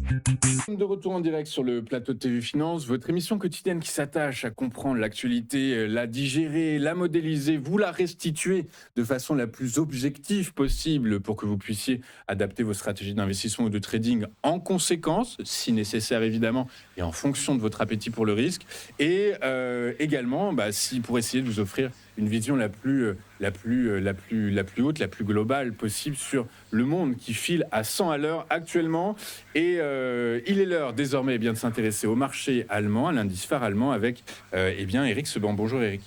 De retour en direct sur le plateau de TV Finance, votre émission quotidienne qui s'attache à comprendre l'actualité, la digérer, la modéliser, vous la restituer de façon la plus objective possible pour que vous puissiez adapter vos stratégies d'investissement ou de trading en conséquence, si nécessaire évidemment, et en fonction de votre appétit pour le risque. Et également, si, pour essayer de vous offrir une vision la plus haute, la plus globale possible sur le monde qui file à 100 à l'heure actuellement. Et il est l'heure désormais de s'intéresser au marché allemand, à l'indice phare allemand avec Eric Seban. Bonjour Eric.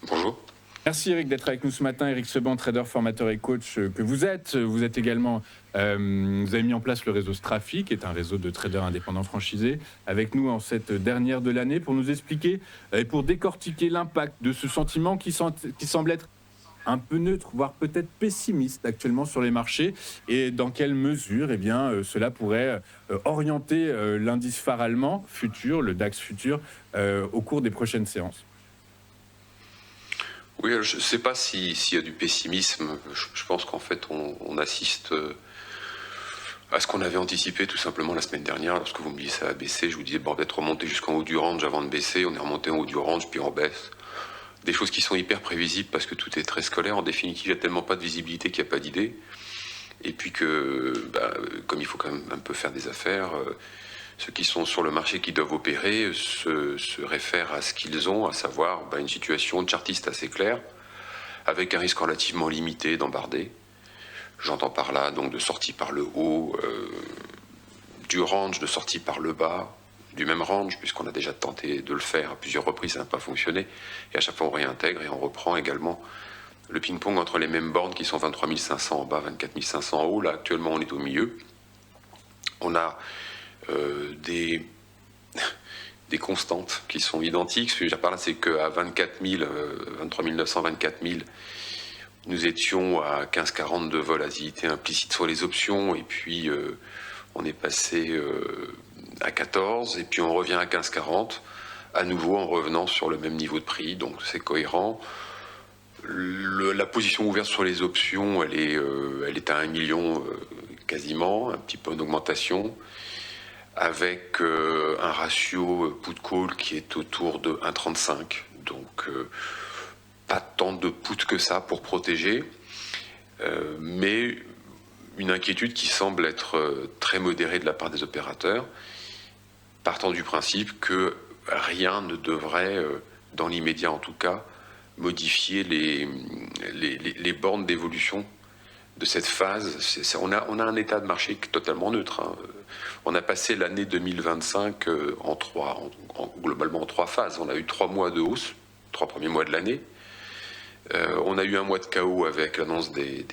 Bonjour. Merci Eric d'être avec nous ce matin. Eric Seban, trader, formateur et coach que vous êtes. Vous êtes également, vous avez mis en place le réseau Strafi, qui est un réseau de traders indépendants franchisés, avec nous en cette dernière de l'année pour nous expliquer et pour décortiquer l'impact de ce sentiment qui semble être un peu neutre, voire peut-être pessimiste actuellement sur les marchés, et dans quelle mesure cela pourrait orienter l'indice phare allemand futur, le DAX futur, au cours des prochaines séances. Oui, je ne sais pas s'il y a du pessimisme. Je pense qu'en fait, on assiste à ce qu'on avait anticipé tout simplement la semaine dernière. Lorsque vous me disiez ça a baissé, je vous disais, d'être remonté jusqu'en haut du range avant de baisser. On est remonté en haut du range, puis on baisse. Des choses qui sont hyper prévisibles parce que tout est très scolaire. En définitive, il n'y a tellement pas de visibilité qu'il n'y a pas d'idée. Et puis que, comme il faut quand même un peu faire des affaires, ceux qui sont sur le marché qui doivent opérer se réfèrent à ce qu'ils ont, à savoir une situation chartiste assez claire, avec un risque relativement limité d'embarder. J'entends par là donc de sortie par le haut, du range, de sortie par le bas, du même range, puisqu'on a déjà tenté de le faire à plusieurs reprises, ça n'a pas fonctionné, et à chaque fois on réintègre et on reprend également le ping-pong entre les mêmes bornes qui sont 23 500 en bas, 24 500 en haut. Là actuellement on est au milieu. On a des constantes qui sont identiques. Ce que je veux dire par là, c'est qu'à 24 000, 23 900, 24 000, nous étions à 15,40 de volatilité implicite sur les options, et puis on est passé à 14, et puis on revient à 15,40, à nouveau en revenant sur le même niveau de prix, donc c'est cohérent. La position ouverte sur les options, elle est à 1 million quasiment, un petit peu d'augmentation, avec un ratio put-call qui est autour de 1,35. Donc pas tant de put que ça pour protéger, mais une inquiétude qui semble être très modérée de la part des opérateurs, partant du principe que rien ne devrait, dans l'immédiat en tout cas, modifier les bornes d'évolution de cette phase. On a un état de marché totalement neutre. On a passé l'année 2025 globalement en 3 phases. On a eu 3 mois de hausse, 3 premiers mois de l'année. On a eu un mois de chaos avec l'annonce des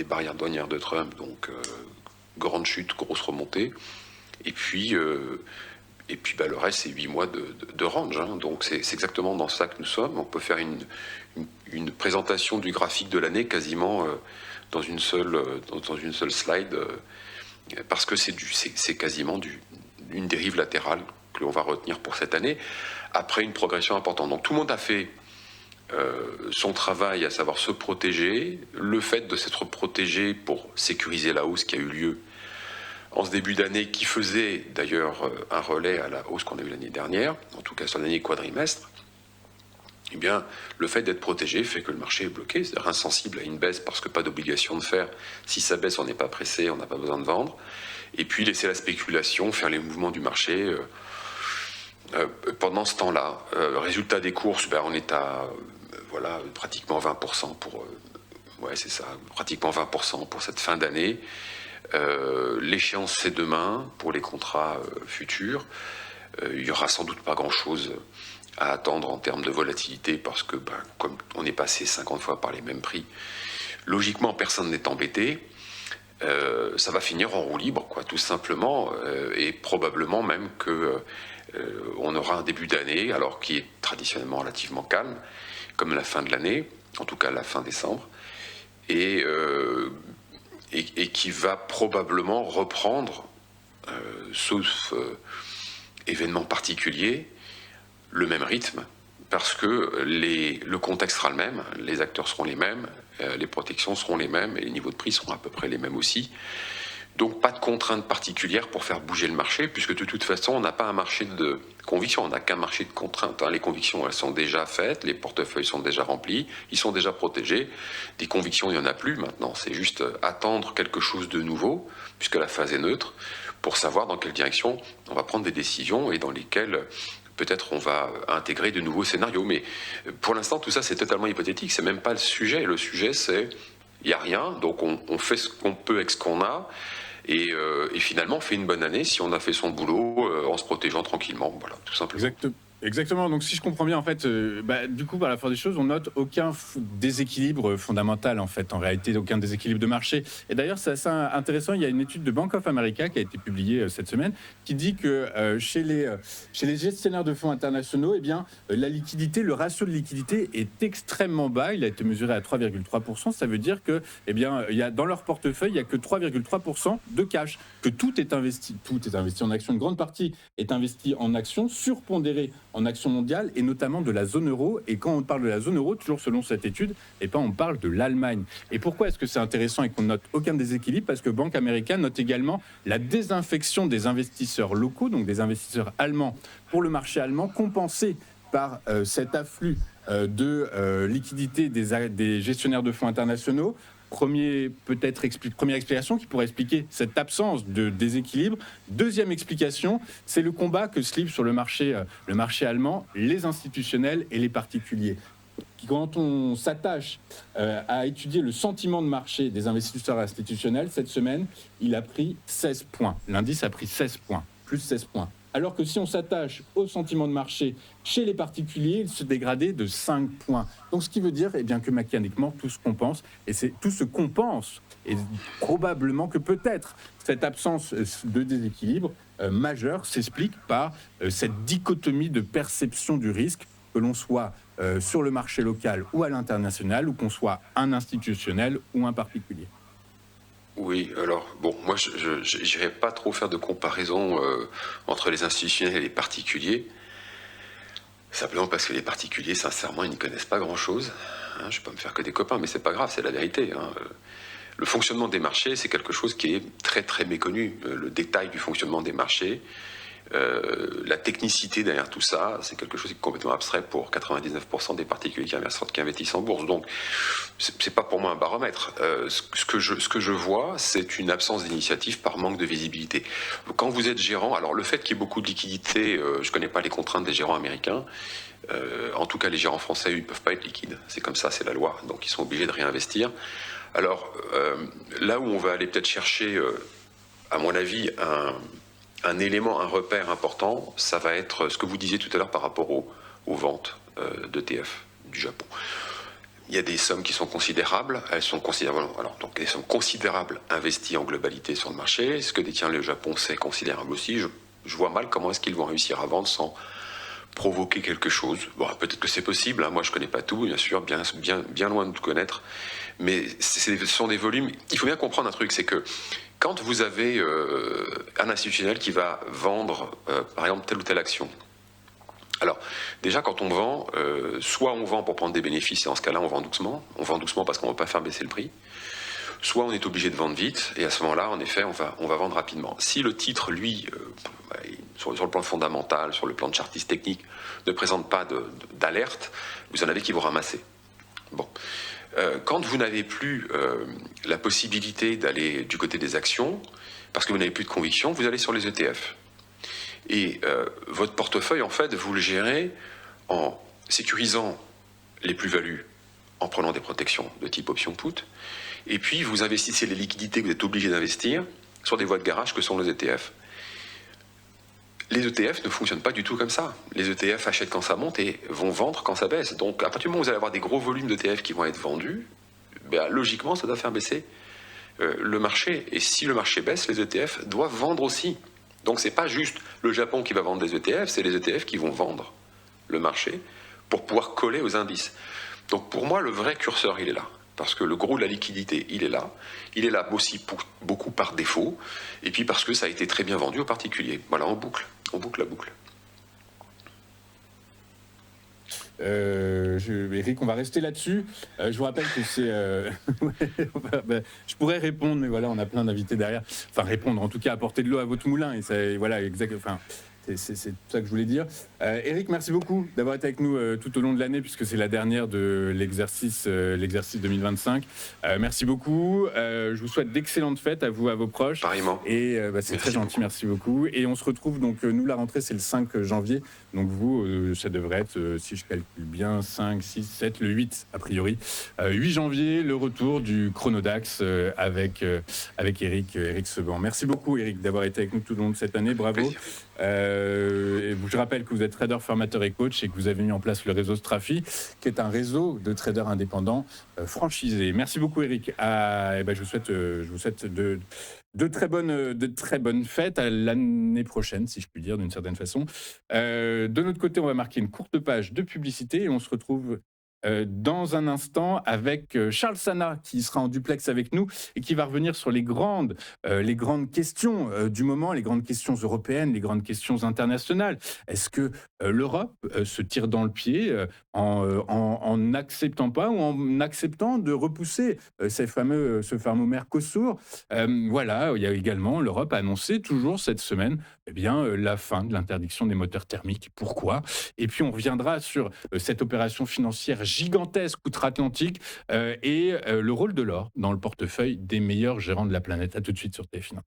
barrières douanières de Trump, donc grande chute, grosse remontée. Et puis le reste, c'est 8 mois de range. Donc c'est exactement dans ça que nous sommes. On peut faire une présentation du graphique de l'année quasiment dans une seule slide, parce que c'est quasiment une dérive latérale que l'on va retenir pour cette année, après une progression importante. Donc tout le monde a fait son travail, à savoir se protéger. Le fait de s'être protégé pour sécuriser la hausse qui a eu lieu en ce début d'année, qui faisait d'ailleurs un relais à la hausse qu'on a eue l'année dernière, en tout cas sur l'année quadrimestre, eh bien, le fait d'être protégé fait que le marché est bloqué, c'est-à-dire insensible à une baisse parce que pas d'obligation de faire. Si ça baisse, on n'est pas pressé, on n'a pas besoin de vendre. Et puis laisser la spéculation faire les mouvements du marché pendant ce temps-là. Résultat des courses, on est à pratiquement 20% pour... c'est ça, pratiquement 20% pour cette fin d'année. L'échéance, c'est demain pour les contrats futurs. Il n'y aura sans doute pas grand-chose à attendre en termes de volatilité parce que, comme on est passé 50 fois par les mêmes prix, logiquement, personne n'est embêté. Ça va finir en roue libre, tout simplement, et probablement même qu'on aura un début d'année, alors qui est traditionnellement relativement calme, comme la fin de l'année, en tout cas la fin décembre, et qui va probablement reprendre, sauf événement particulier, le même rythme, parce que le contexte sera le même, les acteurs seront les mêmes, les protections seront les mêmes, et les niveaux de prix seront à peu près les mêmes aussi. Donc pas de contraintes particulières pour faire bouger le marché, puisque de toute façon, on n'a pas un marché de conviction, on n'a qu'un marché de contraintes. Les convictions, elles sont déjà faites, les portefeuilles sont déjà remplis, ils sont déjà protégés. Des convictions, il n'y en a plus maintenant, c'est juste attendre quelque chose de nouveau, puisque la phase est neutre, pour savoir dans quelle direction on va prendre des décisions et dans lesquelles peut-être on va intégrer de nouveaux scénarios. Mais pour l'instant, tout ça, c'est totalement hypothétique, c'est même pas le sujet. Le sujet, c'est il n'y a rien, donc on fait ce qu'on peut avec ce qu'on a. Et finalement, on fait une bonne année si on a fait son boulot en se protégeant tranquillement, voilà, tout simplement. Exactement. Donc, si je comprends bien, en fait, du coup, par la force des choses, on note aucun déséquilibre fondamental, en fait, en réalité, aucun déséquilibre de marché. Et d'ailleurs, c'est assez intéressant. Il y a une étude de Bank of America qui a été publiée cette semaine qui dit que chez les gestionnaires de fonds internationaux, eh bien, la liquidité, le ratio de liquidité est extrêmement bas. Il a été mesuré à 3,3%. Ça veut dire que, eh bien, dans leur portefeuille, il n'y a que 3,3% de cash, que tout est investi en actions. Une grande partie est investie en actions surpondérées en action mondiale et notamment de la zone euro. Et quand on parle de la zone euro, toujours selon cette étude, on parle de l'Allemagne. Et pourquoi est-ce que c'est intéressant et qu'on note aucun déséquilibre? Parce que Banque américaine note également la désinfection des investisseurs locaux, donc des investisseurs allemands, pour le marché allemand, compensé par cet afflux de liquidités des gestionnaires de fonds internationaux. Première explication qui pourrait expliquer cette absence de déséquilibre. Deuxième explication, c'est le combat que se livrent sur le marché allemand les institutionnels et les particuliers. Quand on s'attache à étudier le sentiment de marché des investisseurs institutionnels, cette semaine, il a pris 16 points. L'indice a pris 16 points, plus 16 points. Alors que si on s'attache au sentiment de marché chez les particuliers, il se dégradait de 5 points. Donc ce qui veut dire bien, que mécaniquement, tout se compense. Et tout se compense. Et probablement que peut-être cette absence de déséquilibre majeur s'explique par cette dichotomie de perception du risque, que l'on soit sur le marché local ou à l'international, ou qu'on soit un institutionnel ou un particulier. Oui, alors, bon, moi, je n'irai pas trop faire de comparaison entre les institutionnels et les particuliers, simplement parce que les particuliers, sincèrement, ils n'y connaissent pas grand-chose. Je ne vais pas me faire que des copains, mais c'est pas grave, c'est la vérité. Le fonctionnement des marchés, c'est quelque chose qui est très, très méconnu. Le détail du fonctionnement des marchés, la technicité derrière tout ça, c'est quelque chose qui est complètement abstrait pour 99% des particuliers qui investissent en bourse. Donc, c'est pas pour moi un baromètre. Ce que je vois, c'est une absence d'initiative par manque de visibilité. Quand vous êtes gérant, alors le fait qu'il y ait beaucoup de liquidités, je connais pas les contraintes des gérants américains. En tout cas, les gérants français, ils ne peuvent pas être liquides. C'est comme ça, c'est la loi. Donc, ils sont obligés de réinvestir. Alors, là où on va aller peut-être chercher, à mon avis, un élément, un repère important, ça va être ce que vous disiez tout à l'heure par rapport aux ventes d'ETF du Japon. Il y a des sommes qui sont considérables, elles sont considérables, alors donc des sommes considérables investies en globalité sur le marché. Ce que détient le Japon, c'est considérable aussi. Je vois mal comment est-ce qu'ils vont réussir à vendre sans provoquer quelque chose. Bon, peut-être que c'est possible, moi je connais pas tout, bien sûr, bien loin de tout connaître, mais ce sont des volumes. Il faut bien comprendre un truc, c'est que quand vous avez un institutionnel qui va vendre, par exemple, telle ou telle action, alors déjà quand on vend, soit on vend pour prendre des bénéfices, et dans ce cas-là on vend doucement parce qu'on ne va pas faire baisser le prix, soit on est obligé de vendre vite, et à ce moment-là, en effet, on va vendre rapidement. Si le titre, lui, sur le plan fondamental, sur le plan de chartiste technique, ne présente pas d'alerte, vous en avez qui vont ramasser. Bon. Quand vous n'avez plus la possibilité d'aller du côté des actions, parce que vous n'avez plus de conviction, vous allez sur les ETF. Et votre portefeuille, en fait, vous le gérez en sécurisant les plus-values, en prenant des protections de type option-put, et puis vous investissez les liquidités que vous êtes obligé d'investir sur des voies de garage que sont les ETF. Les ETF ne fonctionnent pas du tout comme ça. Les ETF achètent quand ça monte et vont vendre quand ça baisse. Donc à partir du moment où vous allez avoir des gros volumes d'ETF qui vont être vendus, logiquement ça doit faire baisser le marché. Et si le marché baisse, les ETF doivent vendre aussi. Donc c'est pas juste le Japon qui va vendre des ETF, c'est les ETF qui vont vendre le marché pour pouvoir coller aux indices. Donc pour moi, le vrai curseur, il est là. Parce que le gros de la liquidité, il est là. Il est là aussi beaucoup par défaut. Et puis parce que ça a été très bien vendu aux particuliers. Voilà, on boucle la boucle. Eric, on va rester là-dessus. Je vous rappelle que c'est... ouais, je pourrais répondre, mais voilà, on a plein d'invités derrière. Enfin, répondre, en tout cas, apporter de l'eau à votre moulin. Et ça, voilà, exact. Enfin, c'est tout ça que je voulais dire. Eric, merci beaucoup d'avoir été avec nous tout au long de l'année, puisque c'est la dernière de l'exercice 2025. Merci beaucoup. Je vous souhaite d'excellentes fêtes à vous, à vos proches. Pareillement. Et c'est très gentil, merci beaucoup. Et on se retrouve, donc, nous, la rentrée, c'est le 5 janvier. Donc, vous, ça devrait être, si je calcule bien, 5, 6, 7, le 8, a priori. 8 janvier, le retour du Chronodax avec Eric Seban. Merci beaucoup, Eric, d'avoir été avec nous tout au long de cette année. Bravo. Plaisir. Et je rappelle que vous êtes trader, formateur et coach et que vous avez mis en place le réseau Strafi, qui est un réseau de traders indépendants franchisés. Merci beaucoup, Eric. Je vous souhaite de très bonnes fêtes à l'année prochaine, si je puis dire, d'une certaine façon. De notre côté, on va marquer une courte page de publicité et on se retrouve dans un instant avec Charles Sana qui sera en duplex avec nous et qui va revenir sur les grandes questions du moment, les grandes questions européennes, les grandes questions internationales. Est-ce que l'Europe se tire dans le pied en n'acceptant pas ou en acceptant de repousser ce fameux Mercosur? Voilà, il y a également, l'Europe a annoncé toujours cette semaine la fin de l'interdiction des moteurs thermiques. Pourquoi? Et puis on reviendra sur cette opération financière gigantesque outre-Atlantique et le rôle de l'or dans le portefeuille des meilleurs gérants de la planète. À tout de suite sur TF1.